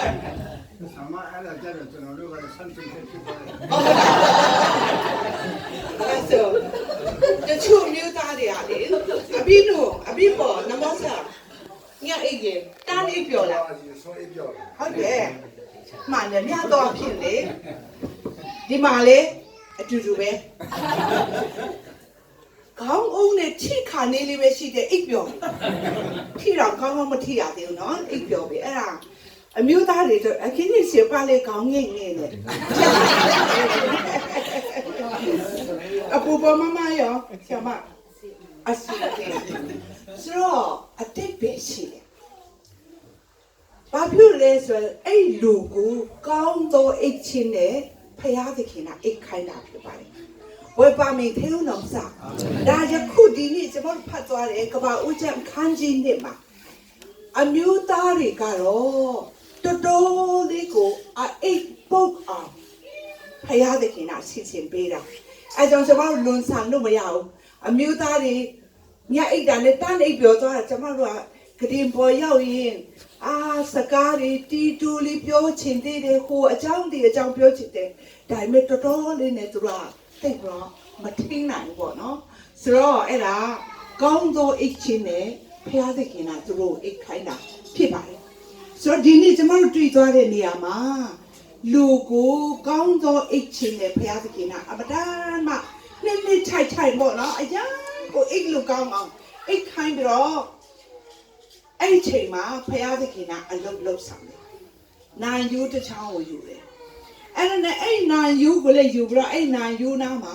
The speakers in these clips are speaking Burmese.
상마 알아 자를 저는 우리가 삼촌 그래서 저 추미우 다리야리 아비노 아비버 나머사 냐 이게 딴이 뼈라ဟုတ်တယ်မှန်တယ်များတော့ဖြစ်လေဒီမှာလေအတူတူပဲခေါင်းအုံးနဲ့ထိခါနေလေးပဲရှိတဲ့အိပ်ပျော်ထိတော့ကောင်းကောင်းမထိရသေးဘူးနော်အိပ်ပျော်ပဲအဲ့ဒါအမျိုးသားတွေဆိုအခင်းကြီးစီပါလေခေါင်းငိမ့်နေတယ်အပူပေါ်မမရောဆရာမအစီအစဉ်ဆိုတော့အတိတ်ပဲရှိတယ်ဘာဖြစ်လဲဆိုရင်အဲ့လူကိုကောင်းသောအိတ်ချင်းနဲ့ဖယားသခင်ကအိတ်ခိုင်းတာဖြစ်ပါတယ်ဝေပါမေထေုံတော်စာဒါယခုဒီနေ့ကျွန်တော်ဖတ်သွားတယ်ကဘာဦးကျမ်းခန်းကြီးနှစ်မှာအမျိုးသားတွေကတော့တော်တော်လေးကိုအိတ်ပုတ်အောင်ဖယားသခင်ကဆင်ခြင်ပေးတာအဲကြောင့်ကျွန်တော်လွန်ဆန်လို့မရဘူးအမျိုးသားတွေညအိတ်တာနဲ့တန်းအိတ်ပြောသွားတာကျွန်တော်တို့ကဂရင်ပေါ်ရောက်ရင်စကားတွေတီတူလေးပြောချင်သေးတယ်ဟိုအကြောင်းဒီအကြောင်းပြောချင်တယ်ဒါပေမဲ့တော်တော်လေးနဲ့သူကသိတော့မထင်းနိုင်ဘူးပေါ့နော်ဆိုတော့အဲ့ဒါကောင်းသောအိတ်ချင်းနဲ့ဖျားသခင်ကသူတို့အိတ်ခိုင်းတာဖြစ်ပါတယ်ဆိုတော့ဒီနေ့ကျွန်တော်တို့တွေ့သွားတဲ့နေရာမှာလူကိုကောင်းသောအိတ်ချင်းနဲ့ဖျားသခင်ကအပဒမ်းမှနှစ်ထိုက်ပေါ့နော်အရာကိုအိတ်လူကောင်းအောင်အိတ်ခိုင်းပြီးတော့အဲ့ဒီချိန်မှာဖယားသခင်ကအလုတ်လုပ်ဆောင်တယ်။နိုင်ယူတစ်ချောင်းကိုယူတယ်။အဲ့ဒါနဲ့အဲ့နိုင်ယူကိုလည်းယူပြီးတော့အဲ့နိုင်ယူနာမှာ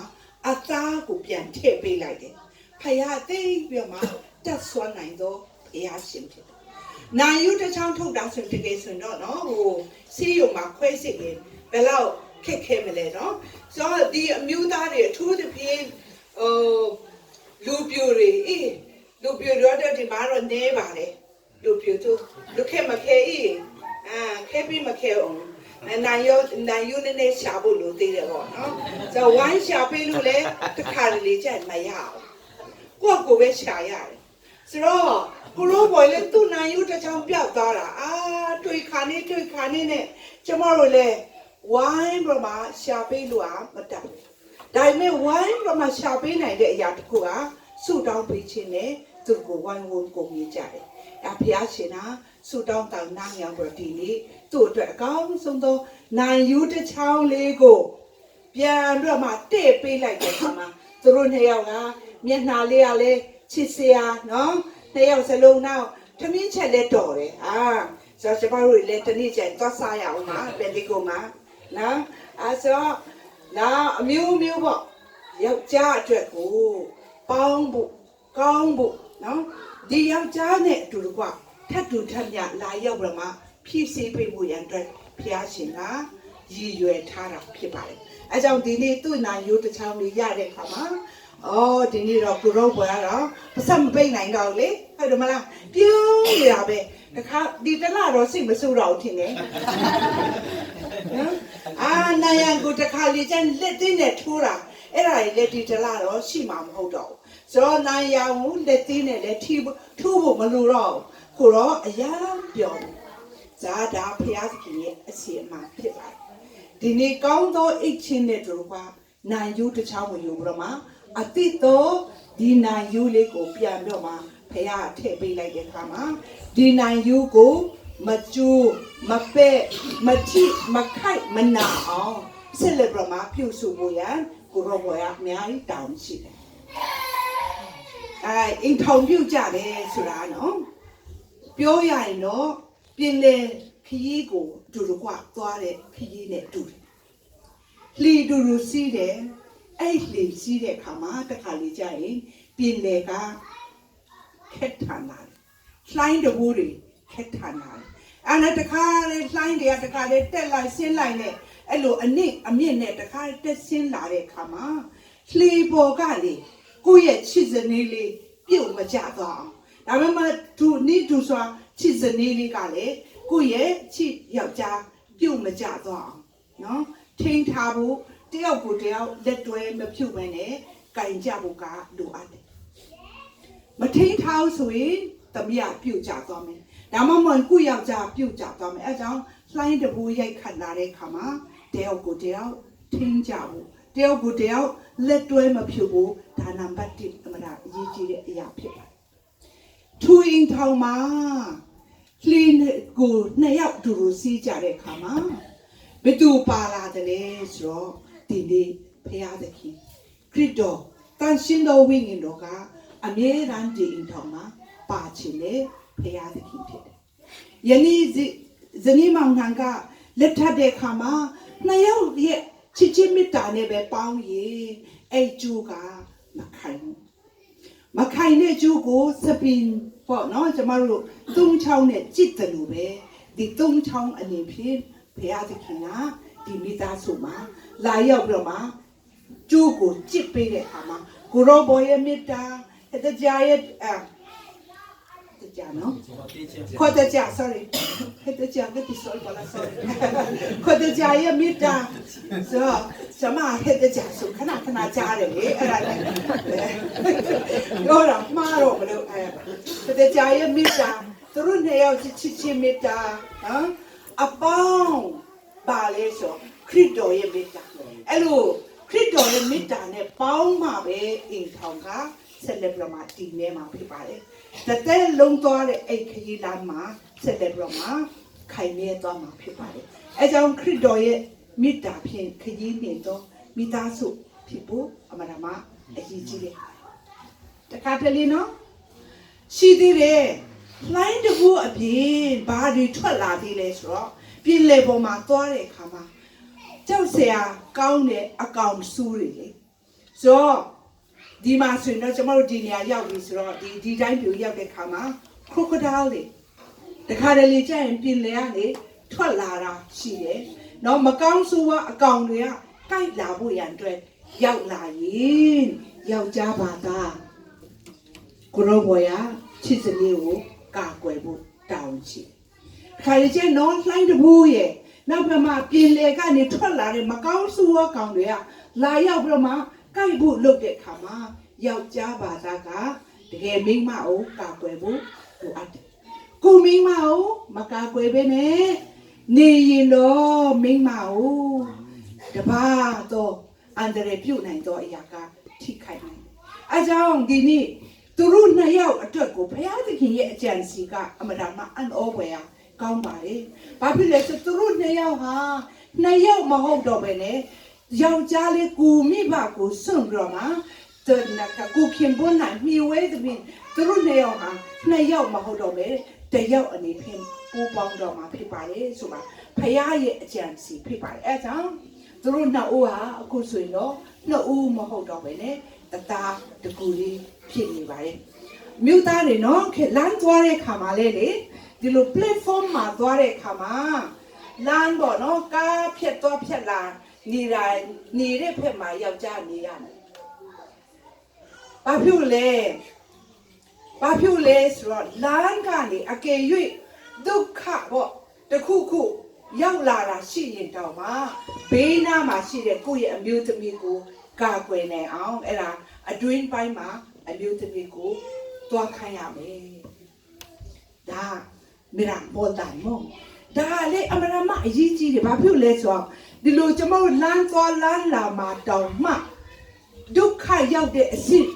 အသားကိုပြန်ထည့်ပေးလိုက်တယ်။ဖယားသိပြီးမှတက်ဆွမ်းနိုင်သောဖယားရှင်ဖြစ်တယ်။နိုင်ယူတစ်ချောင်းထုတ်တာဆိုတကယ်ဆိုတော့နော်ဟိုစီးရုံမှာခွဲစစ်ရင်ဘယ်လောက်ခက်ခဲမလဲနော်။ဆိုတော့ဒီအမျိုးသားတွေအထူးသဖြင့်လူပြိုတွေလူပြိုတော့ဒီမှာတော့နေပါလေ။လူပြူသူလူခဲမခဲခဲပြီးမခဲအောင်နိုင်ယူနေရှာဖို့လိုသေးတယ်ပေါ့နော်ဆိုတော့ဝိုင်းရှာပေးလို့လေတခါလေကြိုက်မရအောင်ကိုပဲရှာရတယ်ဆိုတော့ကိုလိုဘွယ်လေသူ့နိုင်ယူတစ်ချောင်းပြောက်သွားတာတွေ့ခါနေနဲ့ကျမတို့လေဝိုင်းပြမရှာပေးလို့မတတ်ဘူးဒါပေမဲ့ဝိုင်းပြမရှာပေးနိုင်တဲ့အရာတစ်ခုကဆူတောင်းပေးခြင်းနဲ့သူ့ကိုဝိုင်းဝန်းကုန်မြကြတယ်အဖေအရှင်နာဆူတောင်းတောင်းနာရောင်ပြီးဒီနေ့သူ့အတွက်အကောင်းဆုံးသောနိုင်ယူတစ်ချောင်းလေးကိုပြန်တော့မှတဲ့ပေးလိုက်တဲ့ခါမှာသူတို့နှစ်ယောက်ကမျက်နှာလေးကလည်းချစ်စရာနော်နှစ်ယောက်စလုံးနောက်ထမင်းချက်လည်းတော်တယ်ဆိုတော့ကျမတို့လည်းတနေ့ကျရင်သွားစားရအောင်ပါပြန်ဒီကိုမှာနော်ဆိုတော့နောက်အမျိုးပေါ့ယောက်ျားအတွက်ကိုပေါင်းဖို့ကောင်းဖို့နော်ဒီယောက်ျားနဲ့အတူတကွထပ်တူထပ်မြလာရောက်ပြမှာဖြည့်ဆည်းပေးဖို့ရန်အတွက်ဖျားရှင်ကရည်ရွယ်ထားတာဖြစ်ပါတယ်အဲကြောင့်ဒီနေ့သူ့နိုင်ရိုးတစ်ချောင်းလေးရတဲ့အခါမှာဒီနေ့တော့ကိုရောဘွယ်ကတော့ပစံမပိတ်နိုင်တော့လေဟုတ်တယ်မလားပြုံးနေတာပဲတခါဒီတလားတော့စိတ်မဆိုးတော့ဘူးထင်တယ်နော်နိုင်ရန်ကိုတခါလေကျန်လက်သိနဲ့ထိုးတာအဲ့ဒါကြီးလက်ဒီတလားတော့ရှိမှာမဟုတ်တော့ဘူးဆိုတော့နိုင်ရန်ကိုလက်သိနဲ့လည်းထိုးဖို့မလိုတော့ဘူးကိုတော့အရာပြောတယ်ဇာတာဖျားသခင်ရဲ့အစီအမံဖြစ်ပါတယ်ဒီနေ့ကောင်းသောအိတ်ချင်းနဲ့တို့ကနိုင်ယူတစ်ချောင်းကိုယူပြီးတော့မှအတိတ်သောဒီနိုင်ယူလေးကိုပြန်ပြီးတော့မှဖျားထည့်ပေးလိုက်တဲ့အခါမှာဒီနိုင်ယူကိုမကျူးမပဲ့မထိမခိုက်မနာအောင်ဆက်လက်ပြီးတော့မှပြုစုဖို့ရန်ကိုရောဘောရအများကြီးတောင်းရှိတယ်အိမ်ထောင်ပြုတ်ကြတယ်ဆိုတာနော်ပြောရရင်တော့ပြင်လေခရီးကိုတူတူကွာသွားတဲ့ခရီးနဲ့တူတယ်လှီတူတူစီးတယ်အဲ့လှီစီးတဲ့အခါမှာတခါလေကြာရင်ပြင်လေကခက်ထန်လာတယ်လှိုင်းတဘိုးတွေခက်ထန်လာတယ်အဲ့နဲ့တခါလေလှိုင်းတွေကတခါလေတက်လိုက်ဆင်းလိုက်နဲ့အဲ့လိုအမြင့်နဲ့တခါတက်ဆင်းလာတဲ့အခါမှာလှီပေါ်ကလေကိုယ့်ရဲ့ချစ်စနေလေးပြုတ်မကြတော့အောင်ဒါပေမဲ့သူဆိုချစ်စနေလေးကလည်းကိုယ့်ရဲ့ချစ်ယောက်ျားပြုတ်မကြတော့အောင်နော်ထိန်းထားဖို့တယောက်ကိုတယောက်လက်တွဲမဖြုတ်ဘဲနဲ့ကင်ကြဖို့ကလိုအပ်တယ်မထိန်းထားဆိုရင်တမရပြုတ်ကြသွားမယ်ဒါမှမဟုတ်ကိုယ့်ယောက်ျားပြုတ်ကြသွားမယ်အဲကြောင့် လှိုင်းတပူရိုက်ခတ်လာတဲ့ခါမှာတယောက်ကိုတယောက်ထိန်းကြဖို့တယောက်ကိုတယောက်လက်တွဲမဖြစ်ဘူးဒါနံပါတ်1အမှန်အရေးကြီးတဲ့အရာဖြစ်ပါတယ်ထူအင်ထောင်မှာလှင်းကိုနှစ်ယောက်တူတူစီးကြတဲ့ခါမှာဘယ်သူပါလာတယ်လဲဆိုတော့ဒီနေ့ဖရာသခင်ခရစ်တော်တန်ရှင်တော်ဝိညာဉ်တော်ကအမြဲတမ်းဒီအင်ထောင်မှာပါခြင်းနဲ့ဖရာသခင်ဖြစ်တယ်ယနေ့ဇနီးမောင်နှံကလက်ထပ်တဲ့ခါမှာနှစ်ယောက်ရဲ့ချစ်ချင်းမေတ္တာနဲ့ပဲပေါင်းရင်အဲ့ကျိုးကမခိုင်ဘူးမခိုင်တဲ့ကျိုးကိုစပင်ပေါ့နော်ကျမတို့သုံးချောင်းနဲ့ကြစ်တယ်လို့ပဲဒီသုံးချောင်းအနေဖြင့်ဘုရားသခင်ကဒီမိသားစုမှာလာရောက်ပြီးတော့မှကျိုးကိုကြစ်ပေးတဲ့အခါမှာကိုရောဘောရဲ့မေတ္တာတရားရဲ့တရားနော်ခေါ်တရား sorry တရားကတိဆိုပါလား sorry ခေါ်တရားရဲ့မေတ္တာဆိုစမဟဲ့တရားဆိုခဏကြားတယ်လေအဲ့ဒါလည်းပြောတော့မှားတော့မလို့အဲ့တရားရဲ့မေတ္တာသူတို့နှစ်ယောက်ချစ်ချင်းမေတ္တာနော်အပေါင်းပါလေဆိုခရစ်တော်ရဲ့မေတ္တာအဲ့လိုခရစ်တော်ရဲ့မေတ္တာနဲ့ပေါင်းမှပဲအိမ်ထောင်ကဆက်လက်ပြီးမှတည်နေမှာဖြစ်ပါတယ်တသက်လုံးသွားတဲ့အိတ်ခရီးလမ်းမှာဆက်လက်ပြီးမှခိုင်မြဲသွားမှာဖြစ်ပါတယ်အဲကြောင့်ခရစ်တော်ရဲ့မေတ္တာဖြင့်ခရီးနေတော့မိသားစုဖြစ်ဖို့အမှန်တမ်းအရေးကြီးတယ်တခါတလေနော်ရှိသေးတယ်လှိုင်းတကူအပြင်ဘာတွေထွက်လာသေးလဲဆိုတော့ပြင်လေပေါ်မှာသွားတဲ့အခါမှာကြောက်စရာကောင်းတဲ့အကောင်ဆူးတွေလေဆိုတော့ဒီမှာဆိုရင်တော့ကျွန်တော်တို့ဒီနေရာရောက်ပြီဆိုတော့ဒီတိုင်းပြိုရောက်တဲ့ခါမှာ crocodile လေတခါတလေကျရင်ပြင်လေကနေထွက်လာတာရှိတယ်။နော်မကောင်းဆိုးကအကောင်တွေကကိုက်လာဖို့ရန်အတွက်ရောက်လာရင်ယောက်ျားဘာသာကိုရောဘောရချစ်စလေးကိုကာကွယ်ဖို့တောင်းချင်။ခါရကျနော်လှိုင်းတဘူးရဲ့နောက်ပြမပြင်လေကနေထွက်လာတဲ့မကောင်းဆိုးအကောင်တွေကလာရောက်ပြီးတော့မှကိုက်ဖို့လုပ်တဲ့ခါမှာယောက်ျားဘာသာကတကယ်မိန်းမကိုကာကွယ်ဖို့လိုအပ်တယ်။ကိုမိန်းမကိုမကာကွယ်ဘဲနဲ့နေရင်တော့မိန်းမကိုတပါတော့အန္တရာယ်ပြုတ်နိုင်တော့အရာကထိခိုက်နိုင်တယ်။အဲကြောင့်ဒီနေ့သူတို့နှစ်ယောက်အတွက်ကိုဘုရားသခင်ရဲ့အကြံစီကအမှန်တမ်းအံ့ဩဖွယ်ရာကောင်းပါလေ။ဘာဖြစ်လဲဆိုသူတို့နှစ်ယောက်ဟာနှစ်ယောက်မဟုတ်တော့ပဲနဲ့ယောက်ျားလေးကိုမိဘကိုစွန့်ပြီးတော့မှတနကကိုခင်ပွန်းနိုင်မြေဝဲသမီးသူတို့နှစ်ယောက်ဟာနှစ်ယောက်မဟုတ်တော့ပဲတယောက်အနေဖြင့်ပူပေါင်းတော့မှာဖြစ်ပါလေဆိုပါဖခင်ရဲ့အကြံစီဖြစ်ပါတယ်အဲကြောင့်သူတို့နှစ်ဦးဟာအခုဆိုရင်တော့နှစ်ဦးမဟုတ်တော့ပဲနဲ့တသားတကူလေးဖြစ်နေပါတယ်မြို့သားတွေနော်လမ်းသွားတဲ့ခါမှာလေဒီလို platform မှာသွားတဲ့ခါမှာလမ်းပေါ့နော်ကားဖြတ်သွားဖြတ်လာနေတဲ့ဖက်မှာယောက်ျားနေရတယ်ဘာဖြစ်လဲဆိုတော့လမ်းကနေအကယ်၍ဒုက္ခပေါ့တခုခုရောက်လာတာရှိရင်တော့မှဘေးနားမှာရှိတဲ့ကိုယ့်ရဲ့အမျိုးသမီးကိုကာကွယ်နိုင်အောင်အဲ့ဒါအတွင်းပိုင်းမှာအမျိုးသမီးကိုသွားခိုင်းရမယ်ဒါမိရာပေါ်တယ်မို့ဒါလေအမရမအရေးကြီးတယ်ဘာဖြစ်လဲဆိုတော့ဒီလိုကျွန်တော်လမ်းသွားလမ်းလာမှာတောင်မှဒုက္ခရောက်တဲ့အစစ်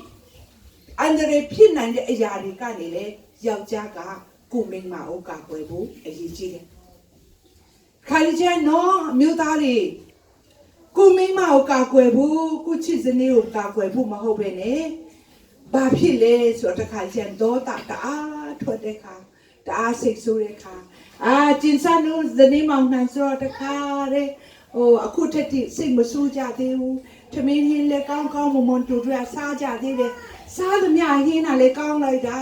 အန္တရာယ်ဖြစ်နိုင်တဲ့အရာတွေကနေလေယောက်ျားကကိုမိန်းမကိုကာကွယ်ဖို့အရေးကြီးတယ်ခါရီကျန်နော်မြို့သားတွေကိုမိန်းမကိုကာကွယ်ဖို့ကိုချစ်စနေကိုကာကွယ်ဖို့မဟုတ်ပဲနဲ့ဘာဖြစ်လဲဆိုတော့တခါကျန်တော့တအားထွက်တဲ့ခါတအားစိတ်ဆိုးတဲ့ခါကျင်စနုဇနီးမောင်နှံဆိုတော့တခါတဲ့အခုထက်ထိစိတ်မဆိုးကြသေးဘူးထမင်းဟင်းလည်းကောင်းမွန်တူတူစားကြသေးတယ်စားသမျှဟင်းတာလည်းကောင်းလိုက်တာ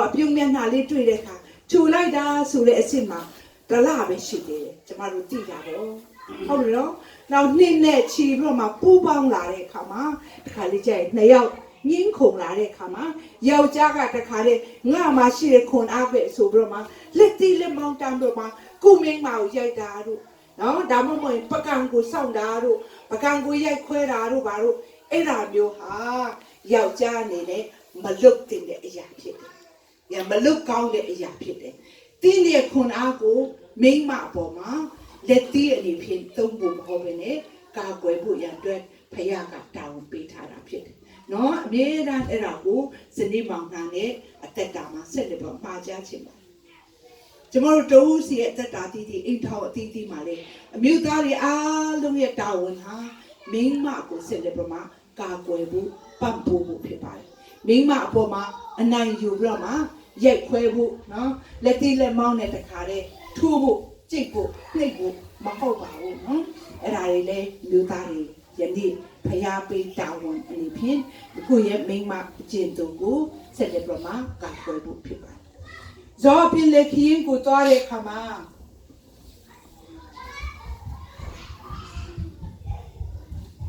အပြုံးမျက်နှာလေးတွေ့တဲ့ခါထူလိုက်တာဆိုတဲ့အစ်စ်မှာတလားပဲရှိသေးတယ်ကျမတို့သိကြတော့ဟုတ်ပြီနော်နောက်နှစ်နဲ့ချီပြီးတော့မှပူပေါင်းလာတဲ့အခါမှာတခါလေးကျရင်နှစ်ယောက်ငင်းခုန်လာတဲ့အခါမှာယောက်ျားကတခါလေးငါမှရှိတဲ့ခွန်အားပဲဆိုပြီးတော့မှလက်တီးလက်မောင်းတန်းတော့မှကိုမင်းမကိုရိုက်တာတို့နော်ဒါမှမဟုတ်ပကံကိုစောင့်တာတို့ပကံကိုရိုက်ခွဲတာတို့ဘာတို့အဲ့ဒါမျိုးဟာယောက်ျားအနေနဲ့မလွတ်တဲ့အရာဖြစ်တယ်။မလွတ်ကောင်းတဲ့အရာဖြစ်တယ်။ တင်းတဲ့ခွန်အားကိုမိမအပေါ်မှာလက်သီးအနေဖြင့်သုံးဖို့မဟုတ်ဘဲနဲ့ကာကွယ်ဖို့ရန်အတွက်ဖခင်ကတာဝန်ပေးထားတာဖြစ်တယ်နော်အမြဲတမ်းအဲ့ဒါကိုစနေမောင်နှံနဲ့အသက်တာမှာဆက်လက်ပြီးမှာကြားချင်ပါကျမတို့တိုးစီရဲ့အသက်တာတည်တည်အိမ်ထောင်အသီးသီးမှာလေအမျိုးသားတွေအားလုံးရဲ့တာဝန်ဟာမိမကိုဆက်လက်ပြီးမှာကာကွယ်ဖို့ပံ့ပိုးဖို့ဖြစ်ပါတယ်မိမအပေါ်မှာအနိုင်ယူပြီးတော့မှရိုက်ခွဲဖို့နော်လက်တိလက်မောင်းနဲ့တခါတည်းထိုးဖို့ကြိတ်ဖို့နှိပ်ဖို့မဟုတ်ပါဘူးနော်အဲ့ဒါတွေလည်းမျိုးသားတွေယနေ့ဖျားပေးတာဝန်အနေဖြင့်ကိုယ့်ရဲ့မိမအကျင့်သူကိုဆက်လက်ပြီးမှကာကွယ်ဖို့ဖြစ်ပါတယ်။ဇောပြင်းလက်ခင်းကိုတွားတဲ့အခါမှာ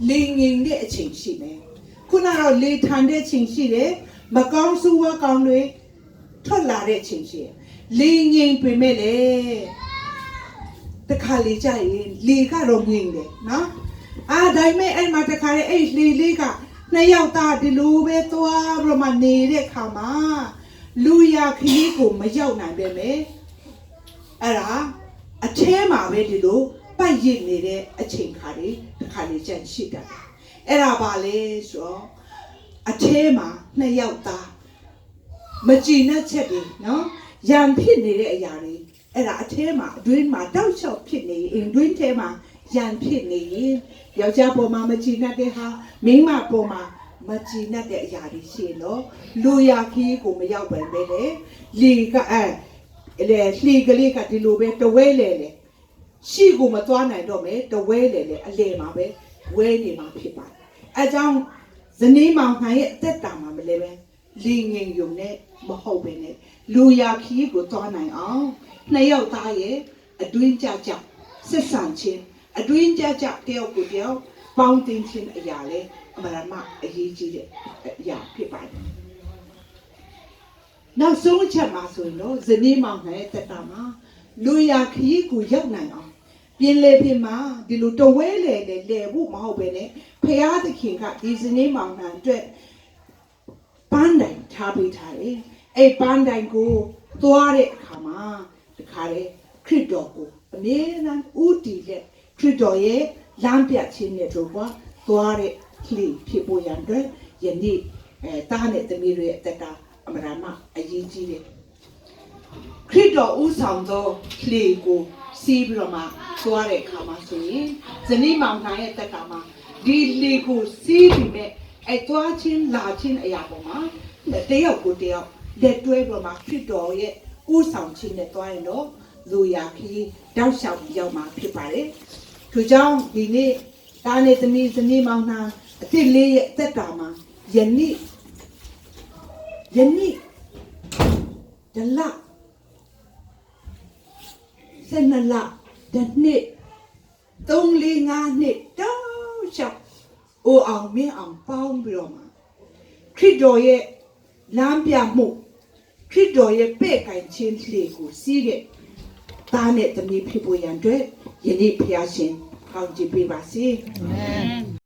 လင်းငင်တဲ့အချိန်ရှိမယ်။ခုနကတော့လေထန်တဲ့အချိန်ရှိတယ်။မကောင်းဆိုးဝါးကောင်းတွေထွက်လာတဲ့အချိန်ရှိတယ်။လင်းငင်ပြင်မဲ့လေတခါလေကြရင်လေကတော့ငင်တယ်နော်ဒါပေမဲ့အဲ့မှာတခါလေအဲ့လေလေးကနှစ်ယောက်သားဒီလိုပဲသွားပြီးတော့မှနေတဲ့ခါမှာလူရခရီးကိုမရောက်နိုင်ပဲမယ်အဲ့ဒါအထဲမှာပဲဒီလိုပတ်ရစ်နေတဲ့အချိန်ခါလေးတခါလေကြန့်ရှိတာအဲ့ဒါပါလေဆိုတော့အထဲမှာနှစ်ယောက်သားမကြည်နဲ့ချက်တွေနော်ရံဖြစ်နေတဲ့အရာတွေအဲ့ဒါအထဲမှာအတွင်းမှာတောက်လျှောက်ဖြစ်နေရင်အတွင်းထဲမှာရန်ဖြစ်နေရင်ယောက်ျားပေါ်မှာမကြည်နဲ့တဲ့ဟာမိန်းမပေါ်မှာမကြည်နဲ့တဲ့အရာတွေရှိတော့လူရခီးကိုမရောက်ပဲလေလေကလေလှီကလေးကဒီလိုပဲတဝဲလေလေရှိကိုမသွားနိုင်တော့မယ်တဝဲလေလေအလေမှာပဲဝဲနေမှာဖြစ်ပါတယ်အဲကြောင့်ဇနီးမောင်နှံရဲ့အသက်တာမှာမလဲပဲလီငင်ယုံနဲ့မဟုတ်ပဲနဲ့လူရခီးကိုသွားနိုင်အောင်နှစ်ယောက်သားရဲ့အတွင်းကြကြဆက်ဆံခြင်းအတွင်းကြကြတယောက်ကိုတယောက်ပေါင်းတင်ခြင်းအရာလဲအမှန်တမ်းအရေးကြီးတဲ့အရာဖြစ်ပါတယ်နောက်ဆုံးအချက်မှာဆိုရင်တော့ဇနီးမောင်နှံရဲ့တက်တာမှာလူရခီးကိုရောက်နိုင်အောင်ပြင်လေပြင်မှာဒီလိုတဝဲလေလေဖို့မဟုတ်ပဲနဲ့ဖရာသခင်ကဒီဇနီးမောင်နှံအတွက်ပန်းတိုင်ထားပေးထားတယ်အဲ့ပန်းတိုင်ကိုသွားတဲ့အခါမှာတခါလေခရစ်တော်ကိုအမြဲတမ်းဥတည်တဲ့ခရစ်တော်ရဲ့လမ်းပြခြင်းနဲ့တို့ကသွားတဲ့ခလီဖြစ်ပေါ်ရန်အတွက်ယနေ့တားနဲ့သမီးတွေအသက်တာအမှန်တမ်းအရေးကြီးတယ်ခရစ်တော်ဥဆောင်သောခလီကိုစီးပြီးတော့မှသွားတဲ့အခါမှာဆိုရင်ဇနီးမောင်နှံရဲ့အသက်တာမှာဒီလေကိုစီးပြီးမဲ့သွားချင်းလာချင်းအရာပေါ်မှာတယောက်ကိုတယောက်လက်တွဲပြီးတော့မှခရစ်တော်ရဲ့ဥဆောင်ခြင်းနဲ့သွားရင်တော့လူရခီးတောက်လျှောက်ရောက်မှာဖြစ်ပါတယ်။သူကြောင့်ဒီနေ့တားနဲ့သမီးဇနီးမောင်နှံအစ်လေးရဲ့အသက်တာမှာယနေ့ဒလစနလဒနှစ်3 4 5နှစ်တောက်လျှောက်အိုအောင်မင်းအောင်ပေါင်းပြီးတော့မှာခရစ်တော်ရဲ့လမ်းပြမှုခရစ်တော်ရဲ့ပဲ့ကိုင်ခြင်းလေးကိုစီးတဲ့တားနဲ့သမီးဖြစ်ပေါ်ရန်အတွက်ယနေ့ဖျားရှင်ကောင်းချီးပေးပါစေအာမင်